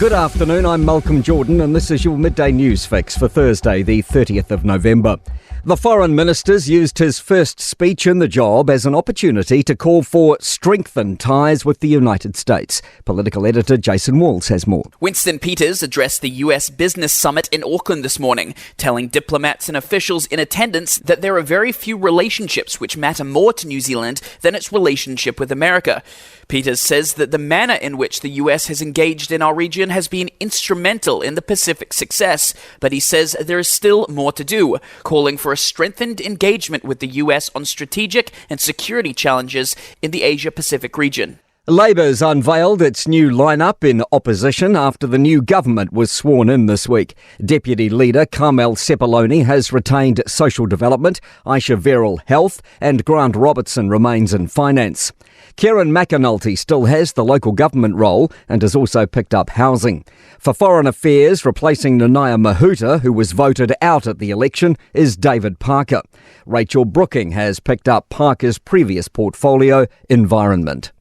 Good afternoon, I'm Malcolm Jordan and this is your Midday News Fix for Thursday, the 30th of November. The Foreign Minister's used his first speech in the job as an opportunity to call for strengthened ties with the United States. Political editor Jason Walls has more. Winston Peters addressed the US Business Summit in Auckland this morning, telling diplomats and officials in attendance that there are very few relationships which matter more to New Zealand than its relationship with America. Peters says that the manner in which the US has engaged in our region has been instrumental in the Pacific's success, but he says there is still more to do, calling for a strengthened engagement with the US on strategic and security challenges in the Asia-Pacific region. Labour's unveiled its new lineup in opposition after the new government was sworn in this week. Deputy Leader Carmel Sepuloni has retained social development, Aisha Verrill health and Grant Robertson remains in finance. Kieran McAnulty still has the local government role and has also picked up housing. For Foreign Affairs, replacing Nanaia Mahuta, who was voted out at the election, is David Parker. Rachel Brooking has picked up Parker's previous portfolio, Environment.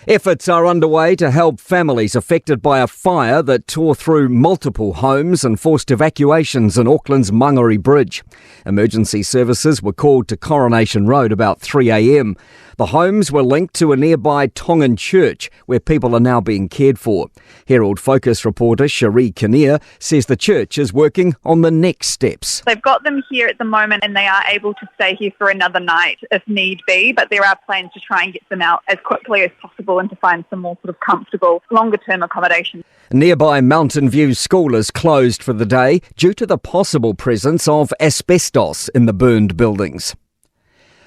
Efforts are underway to help families affected by a fire that tore through multiple homes and forced evacuations in Auckland's Mangere Bridge. Emergency services were called to Coronation Road about 3 a.m. The homes were linked to a nearby Tongan church where people are now being cared for. Herald Focus reporter Cherie Kinnear says the church is working on the next steps. They've got them here at the moment and they are able to stay here for another night if need be, but there are plans to try and get them out as quickly as possible and to find some more sort of comfortable, longer-term accommodation. Nearby Mountain View School is closed for the day due to the possible presence of asbestos in the burned buildings.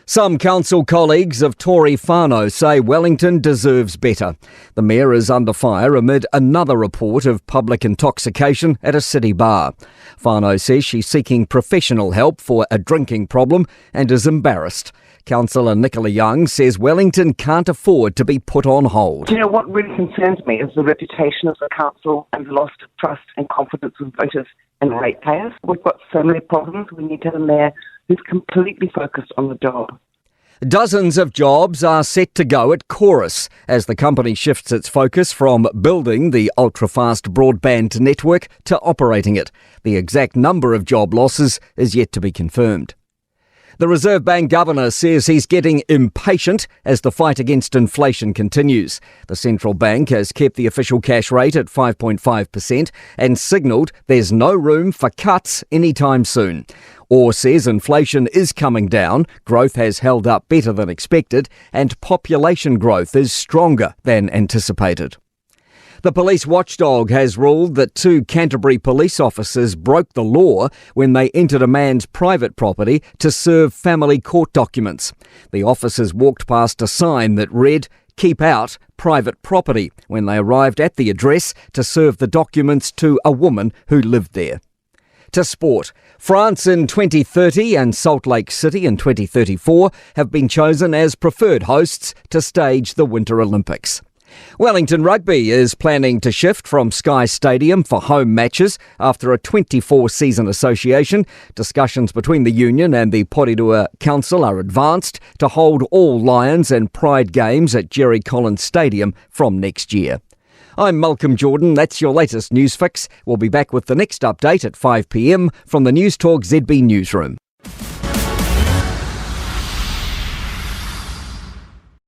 Some council colleagues of Tory whānau say Wellington deserves better. The mayor is under fire amid another report of public intoxication at a city bar. Whānau says she's seeking professional help for a drinking problem and is embarrassed. Councillor Nicola Young says Wellington can't afford to be put on hold. You know, what really concerns me is the reputation of the council and the loss of trust and confidence of voters and ratepayers. We've got so many problems. We need to have a mayor who's completely focused on the job. Dozens of jobs are set to go at Chorus as the company shifts its focus from building the ultra-fast broadband network to operating it. The exact number of job losses is yet to be confirmed. The Reserve Bank Governor says he's getting impatient as the fight against inflation continues. The central bank has kept the official cash rate at 5.5% and signalled there's no room for cuts anytime soon. Orr says inflation is coming down, growth has held up better than expected, and population growth is stronger than anticipated. The police watchdog has ruled that 2 Canterbury Police officers broke the law when they entered a man's private property to serve family court documents. The officers walked past a sign that read, "Keep out private property," when they arrived at the address to serve the documents to a woman who lived there. To sport. France in 2030 and Salt Lake City in 2034 have been chosen as preferred hosts to stage the Winter Olympics. Wellington Rugby is planning to shift from Sky Stadium for home matches after a 24-season association. Discussions between the union and the Porirua Council are advanced to hold all Lions and Pride games at Jerry Collins Stadium from next year. I'm Malcolm Jordan. That's your latest news fix. We'll be back with the next update at 5 p.m. from the Newstalk ZB newsroom.